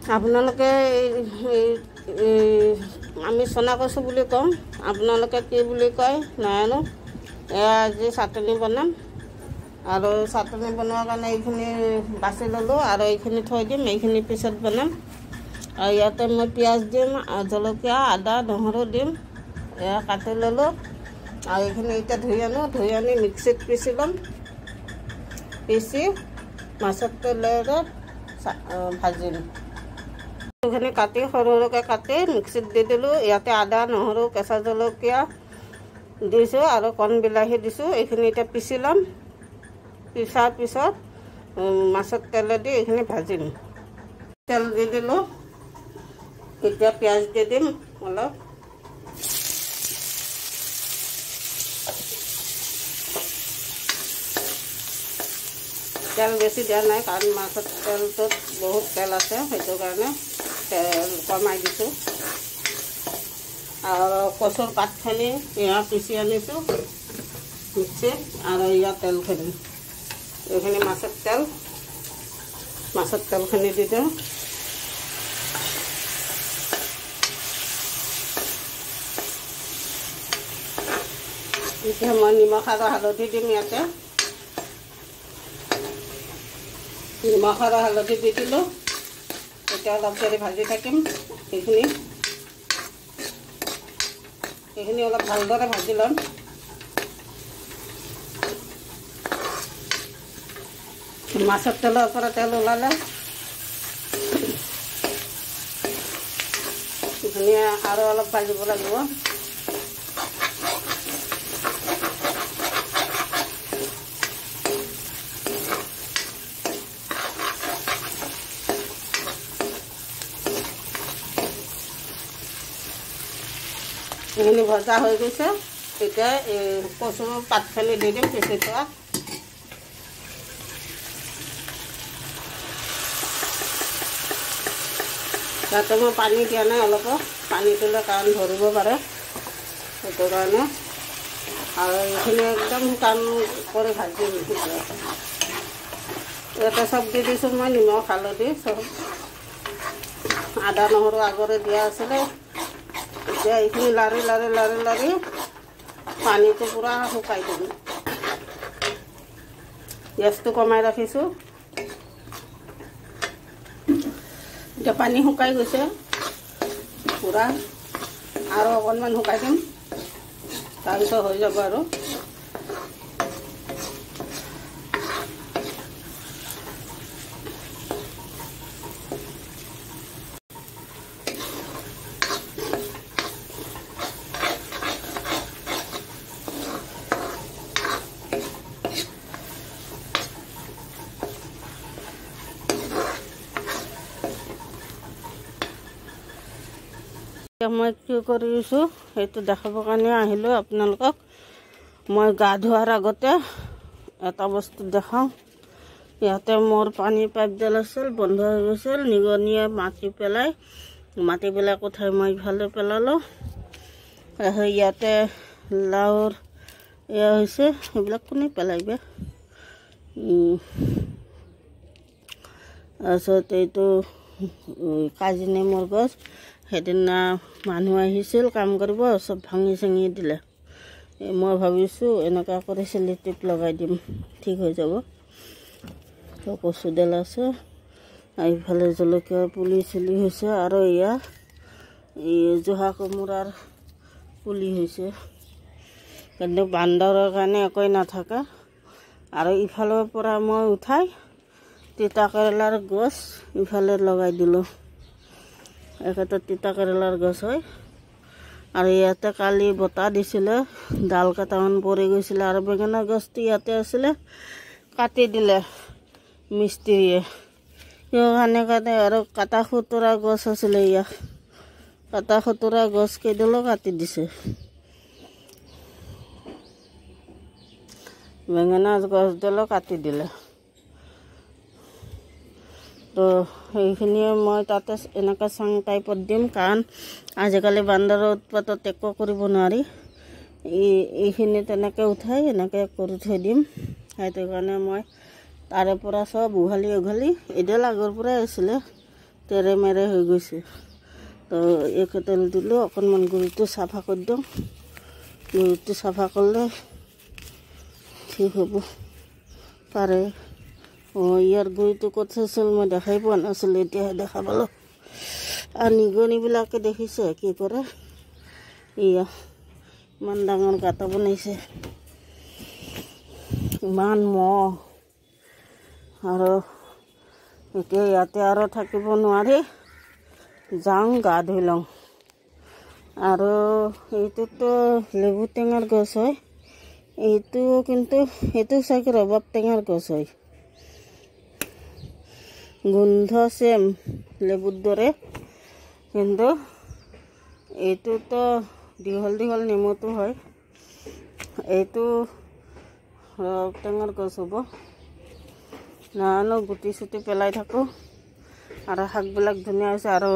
আপোনালোকে আমি চনা কচু বুলি কওঁ, আপোনালোকে কি বুলি কয় নাজানো। এয়া আজি চাটনি বনাম আৰু চাটনি বনোৱাৰ কাৰণে এইখিনি বাছি ল'লোঁ আৰু এইখিনি থৈ দিম, এইখিনি পিছত বনাম। আৰু ইয়াতে মই পিঁয়াজ দিম, জলকীয়া, আদা, নহৰু দিম। এয়া কাটি ল'লোঁ আৰু এইখিনি এতিয়া ধুই আনি মিক্সিত পিচি ল'ম। পিচি মাছৰ তেলেৰে ভাজিম। এইখিনি কাটি সৰু সৰুকৈ কাটি মিক্সিত দি দিলোঁ। ইয়াতে আদা, নহৰু, কেঁচা জলকীয়া দিছোঁ আৰু কণ বিলাহী দিছোঁ। এইখিনি এতিয়া পিচি ল'ম। পিছাৰ পিছত মাছৰ তেলেদি এইখিনি ভাজিম। তেল দি দিলোঁ। এতিয়া পিঁয়াজ দি দিম অলপ। তেল বেছি দিয়া নাই কাৰণ মাছৰ তেলটোত বহুত তেল আছে, সেইটো কাৰণে তেল কমাই দিছোঁ। আৰু কচুৰ পাতখিনি এয়া পিচি আনিছোঁ মিক্সিত আৰু ইয়াৰ তেলখিনি, এইখিনি মাছৰ তেলখিনি দি দিওঁ। এতিয়া মই নিমখ আৰু হালধি দিম ইয়াতে। নিমখ আৰু হালধি দি দিলোঁ। এতিয়া অলপ দেৰি ভাজি থাকিম। এইখিনি অলপ ভালদৰে ভাজি ল'ম। মাছৰ তেলৰ পৰা তেল ওলালে ধুনীয়া আৰু অলপ ভাজিব লাগিব। এইখিনি ভজা হৈ গৈছে। এতিয়া এই কচুৰ পাতখিনি দি দিম পিচি থোৱা। তাতে মই পানী দিয়া নাই, অলপ পানী দিলে কাৰণ ধৰিব পাৰে, সেইটো কাৰণে। আৰু এইখিনি একদম শুকান কৰি ভাজিম। ইয়াতে চব দি দিছোঁ মই, নিমখ হালধি চব। আদা নহৰু আগৰে দিয়া আছিলে। এতিয়া এইখিনি লাৰি পানীটো পূৰা শুকাই দিম। গেছটো কমাই ৰাখিছোঁ। এতিয়া পানী শুকাই গৈছে পূৰা, আৰু অকণমান শুকাই দিম, তাৰপিছত হৈ যাব আৰু। মই কি কৰিছোঁ সেইটো দেখাবৰ কাৰণে আহিলোঁ আপোনালোকক। মই গা ধোৱাৰ আগতে এটা বস্তু দেখাওঁ। ইয়াতে মোৰ পানী পাইপডাল আছিল, বন্ধ হৈ গৈছিল। নিগনিয়ে মাটি পেলাই কোঠাই মই ইফালে পেলালোঁ। ইয়াতে লাওৰ এয়া হৈছে, সেইবিলাক কোনে পেলাইবে। তাৰপিছত এইটো কাজি নেমুৰ গছ, সেইদিনা মানুহ আহিছিল কাম কৰিব, চব ভাঙি চিঙি দিলে। মই ভাবিছোঁ এনেকুৱা কৰি চেলিটিপ লগাই দিম, ঠিক হৈ যাব। তো কচুডাল আছে, এইফালে জলকীয়া পুলি চুলি হৈছে, আৰু এয়া এই জহা কোমোৰাৰ পুলি হৈছে। কিন্তু বান্দৰৰ কাৰণে একোৱে নাথাকে। আৰু ইফালৰ পৰা মই উঠাই তিতা কেৰেলাৰ গছ ইফালে লগাই দিলোঁ। একেটা তিতা কেৰেলাৰ গছ হয়। আৰু ইয়াতে কালি বতাহ দিছিলে, ডাল কেইটামান পৰি গৈছিলে। আৰু বেঙেনা গছটো ইয়াতে আছিলে, কাটি দিলে মিস্ত্ৰীয়ে। কিয় কাৰণে আৰু কাটা খুতুৰা গছ আছিলে, ইয়াত কাটা খুতুৰা গছ কেইডালো কাটি দিছে। বেঙেনা গছডালো কাটি দিলে। তো সেইখিনিয়ে মই তাতে এনেকৈ চাং টাইপত দিম, কাৰণ আজিকালি বান্দৰৰ উৎপাতত একো কৰিব নোৱাৰি। এইখিনি তেনেকৈ উঠাই এনেকৈ কৰি থৈ দিম। সেইটো কাৰণে মই তাৰে পৰা চব উঘালি এডাল আগৰ পৰাই আছিলে, তেৰে মেৰে হৈ গৈছে। তো এইকেইডাল দিলোঁ, অকণমান গুৰিটো চাফা কৰি দিওঁ। গুৰিটো চাফা কৰিলে ঠিক হ'ব পাৰে। ইয়াৰ গুৰিটো ক'ত আছিল মই দেখাই পোৱা নাছিলোঁ, এতিয়াহে দেখা পালোঁ। আৰু নিগনিবিলাকে দেখিছে কি কৰে, এয়া ইমান ডাঙৰ গাঁত বনাইছে, ইমান মহ। আৰু এতিয়া ইয়াতে আৰু থাকিব নোৱাৰি, যাওঁ গা ধুই লওঁ। আৰু এইটোতো লেবু টেঙাৰ গছ হয়, এইটো কিন্তু এইটো চাগে ৰবাব টেঙাৰ গছ হয়। গোন্ধ চেম লেবুৰ দৰে, কিন্তু এইটোতো দীঘল দীঘল নেমুটো হয়, এইটো ৰবাব টেঙাৰ গছ হ'ব। নানো গুটি চুটি পেলাই থাকোঁ। আৰু শাকবিলাক ধুনীয়া হৈছে। আৰু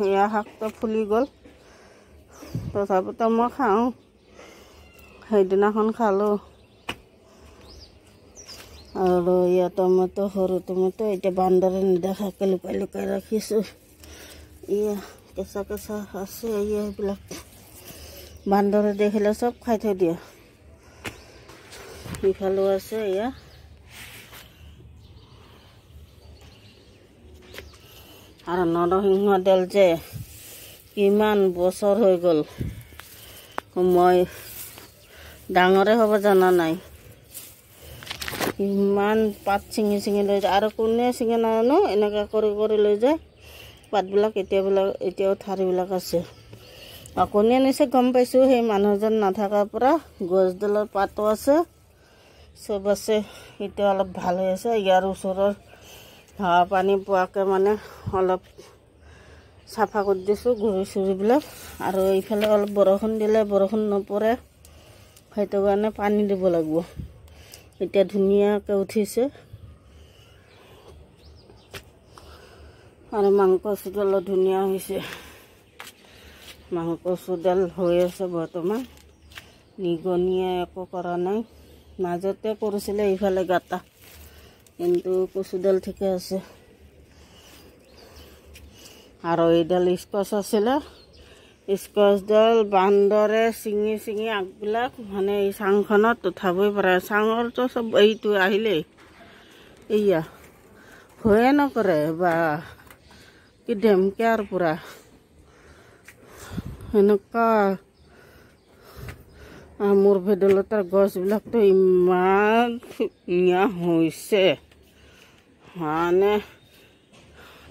এয়া শাকটো ফুলি গ'ল, তথাপিতো মই খাওঁ। সেইদিনাখন খালোঁ। আৰু এয়া টমেটো, সৰু টমেটো, এতিয়া বান্দৰে নেদেখাকৈ লুকাই লুকাই ৰাখিছোঁ। এয়া কেঁচা কেঁচা আছে, এয়া এইবিলাক বান্দৰে দেখিলে চব খাই থৈ দিয়ে। ইফালেও আছে এয়া। আৰু নৰসিংহ তেল যে কিমান বছৰ হৈ গ'ল, মই ডাঙৰে হ'ব জনা নাই। ইমান পাত ছিঙি ছিঙি লৈ যায়, আৰু কোনে ছিঙি নাজানো, এনেকৈ কৰি কৰি লৈ যায় পাতবিলাক। এতিয়াও ঠাৰিবিলাক আছে। আৰু কোনে নিছে গম পাইছোঁ, সেই মানুহজন নাথকাৰ পৰা। গছডালৰ পাতো আছে, চব আছে। এতিয়া অলপ ভাল হৈ আছে। ইয়াৰ ওচৰৰ হাৱা পানী পোৱাকৈ মানে অলপ চাফা কৰি দিছোঁ গুৰি চুৰিবিলাক। আৰু এইফালে অলপ বৰষুণ দিলে বৰষুণ নপৰে, সেইটো কাৰণে পানী দিব লাগিব। এতিয়া ধুনীয়াকৈ উঠিছে। আৰু মাংকচুডালো ধুনীয়া হৈছে। মাংকচুডাল হৈ আছে বৰ্তমান, নিগনিয়ে একো কৰা নাই। মাজতে কৰিছিলে ইফালে গাটা, কিন্তু কচুডাল ঠিকে আছে। আৰু এইডাল স্কচ আছিলে, স্কচডাল বান্দৰে ছিঙি ছিঙি আগবিলাক মানে এই চাংখনত উঠাবই পাৰে। চাঙৰটো চব এইটো আহিলেই এয়া ভয়ে নকৰে, বা কি ধেমকিয়াৰ পৰা এনেকুৱা। মোৰ ভেদাইলতাৰ গছবিলাকতো ইমান ধুনীয়া হৈছে, মানে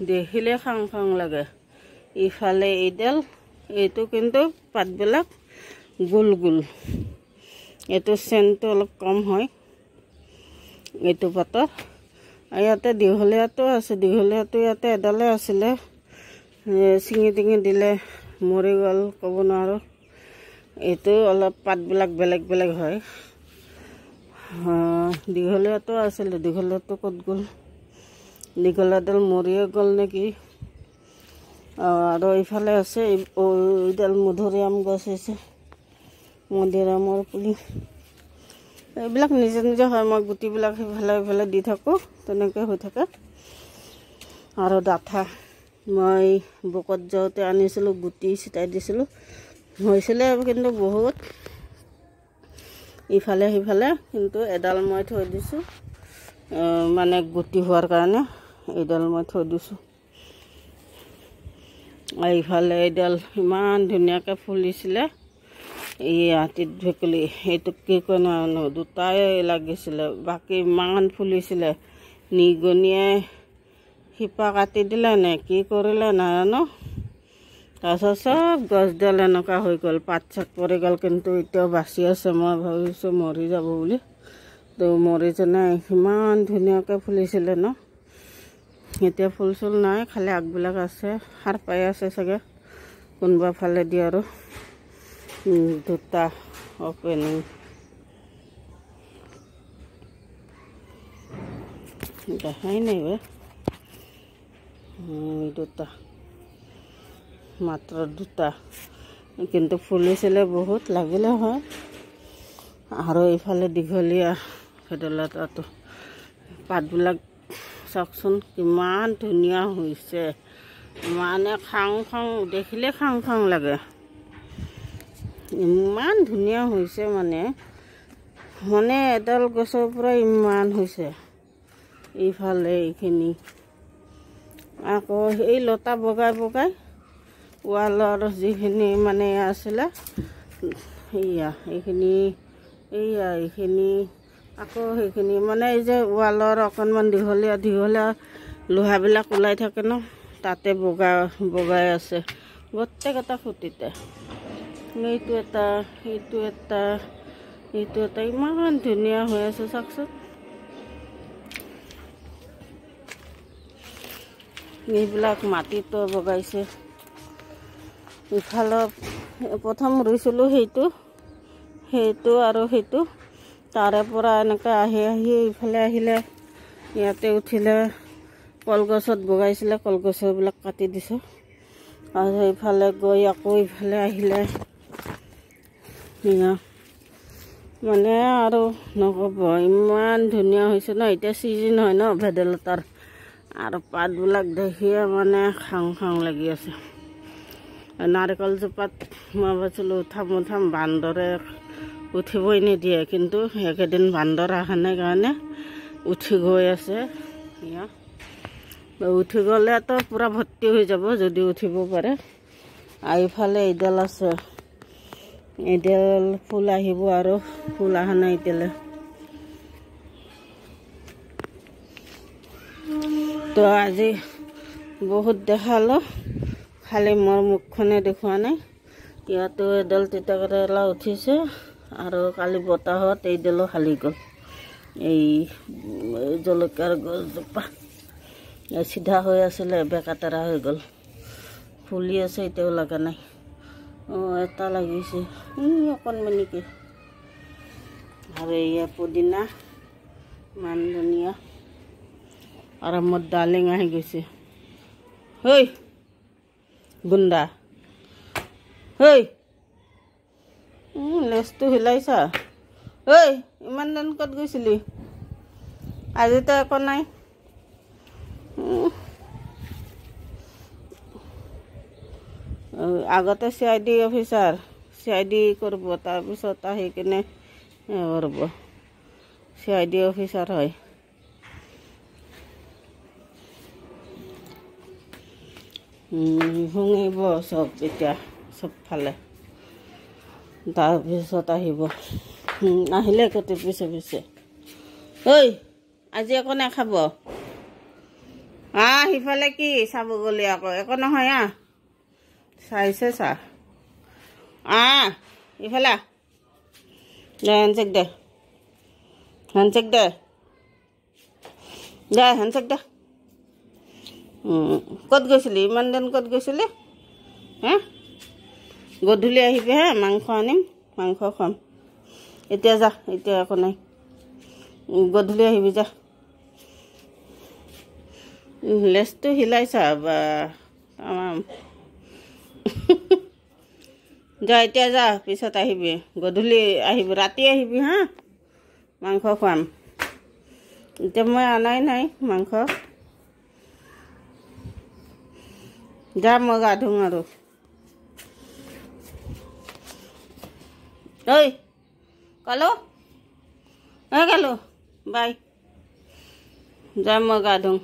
দেখিলে খাং খাং লাগে। ইফালে এইডাল, এইটো কিন্তু পাতবিলাক গোল গোল। এইটো চেণ্টটো অলপ কম হয় এইটো পাতৰ। ইয়াতে দীঘলীয়াটো আছে, দীঘলীয়াটো ইয়াতে এডালে আছিলে, ছিঙি টিঙি দিলে মৰি গ'ল, ক'ব নোৱাৰোঁ। এইটো অলপ পাতবিলাক বেলেগ বেলেগ হয়। দীঘলীয়াটো আছিলে, দীঘলীয়াটো ক'ত গ'ল? দীঘলীয়াডাল মৰিয়ে গ'ল নেকি। আৰু এইফালে আছে এইডাল মধুৰিআম গছ হৈছে, মধুৰিআমৰ পুলি। এইবিলাক নিজে নিজে হয়, মই গুটিবিলাক সিফালে সিফালে দি থাকোঁ, তেনেকৈ হৈ থাকে। আৰু ডাঠা মই বোকত যাওঁতে আনিছিলোঁ, গুটি ছিটাই দিছিলোঁ, হৈছিলে কিন্তু বহুত ইফালে সিফালে। কিন্তু এডাল মই থৈ দিছোঁ, মানে গুটি হোৱাৰ কাৰণে এইডাল মই থৈ দিছোঁ। এইফালে এইডাল ইমান ধুনীয়াকৈ ফুলিছিলে, এই হাতীত ভেকুলী, এইটো কি কয় নাজানো, দুটাই লাগিছিলে, বাকী ইমান ফুলিছিলে। নিগনিয়ে শিপা কাটি দিলে নে কি কৰিলে নাজানো, তাৰপিছত চব গছডাল এনেকুৱা হৈ গ'ল, পাত চাত পৰি গ'ল। কিন্তু এতিয়াও বাচি আছে, মই ভাবিছোঁ মৰি যাব বুলি। তো মৰি যোৱা ইমান ধুনীয়াকৈ ফুলিছিলে ন। এতিয়া ফুল চুল নাই, খালি আগবিলাক আছে, সাৰ পাই আছে চাগে কোনোবা ফালে দি। আৰু দুটা অপেনিং, দেখাই নাই দুটা, মাত্ৰ দুটা, কিন্তু ফুলিছিলে বহুত, লাগিলে হয়। আৰু এইফালে দীঘলীয়া ভেদাইলতাটো পাতবিলাক চাওকচোন কিমান ধুনীয়া হৈছে, মানে খাং খাং দেখিলে খাং খাং লাগে ইমান ধুনীয়া হৈছে মানে মানে এডাল গছৰ পৰা ইমান হৈছে এইফালে এইখিনি আকৌ এই লতা বগাই বগাই ৱালৰ যিখিনি মানে আছিলে এইখিনি আকৌ সেইখিনি মানে এই যে ৱালৰ অকণমান দীঘলীয়া লোহাবিলাক ওলাই থাকে ন তাতে বগাই আছে গোটেইকেইটা খুঁটিতে এইটো এটা ইমান ধুনীয়া হৈ আছে চাওকচোন এইবিলাক মাটিতো বগাইছে ইফালৰ প্ৰথম ৰুইছিলোঁ সেইটো আৰু সেইটো তাৰে পৰা এনেকৈ আহি ইফালে আহিলে ইয়াতে উঠিলে কলগছত বগাইছিলে কলগছবিলাক কাটি দিছোঁ আৰু ইফালে গৈ আকৌ ইফালে আহিলে মানে আৰু নক'ব ইমান ধুনীয়া হৈছে ন এতিয়া ছিজন হয় ন ভেদাইলতাৰ আৰু পাতবিলাক দেখিয়ে মানে খাং খাং লাগি আছে নাৰিকল জোপাত মই ভাবিছিলোঁ উঠাম বান্দৰে উঠিবই নিদিয়ে কিন্তু একেদিন বান্দৰ অহা নাই কাৰণে উঠি গৈ আছে উঠি গ'লেতো পূৰা ভৰ্তি হৈ যাব যদি উঠিব পাৰে আৰু ইফালে এইডাল আছে এইডাল ফুল আহিব আৰু ফুল অহা নাই এতিয়ালৈ তো আজি বহুত দেখালোঁ খালি মোৰ মুখখনে দেখুওৱা নাই ইয়াতো এডাল তিতাকেৰেলা উঠিছে আৰু কালি বতাহত এইডালো হালি গ'ল এই জলকীয়াৰ গছজোপা চিধা হৈ আছিলে বেকাতেৰা হৈ গ'ল ফুলি আছে এতিয়াও লগা নাই এটা লাগিছে অকণমানিকে আৰু এয়া পুদিনা মান ধুনীয়া আৰু মোৰ ডালিং আহি গৈছে ঐ গুণ্ডা ঐ লেজটো হিলাইছা ঐ ইমান দিন ক'ত গৈছিলি আজিতো একো নাই আগতে CID অফিচাৰ CID কৰিব তাৰপিছত আহি কিনে কৰিব CID অফিচাৰ হয় শুঙিব চব এতিয়া চবফালে তাৰপিছত আহিব আহিলে কত পিছে ঐ আজি একো নাখাব সিফালে কি চাব গ'লে আকৌ একো নহয় চাইছে চা ইফালে হেণ্ডশেক দে হেণ্ডশেক দে ক'ত গৈছিলি ইমান দিন ক'ত গৈছিলি গধূলি আহিবি মাংস আনিম মাংস খাম এতিয়া যা এতিয়া একো নাই গধূলি আহিবি যা লেজটো হিলাইছা বা তামাম যা এতিয়া যা পিছত আহিবি গধূলি আহিবি ৰাতি আহিবি মাংস খুৱাম এতিয়া মই আনাই নাই মাংস যা মই গা ধুম আৰু ঐ কালো বাই যা মই গা ধুম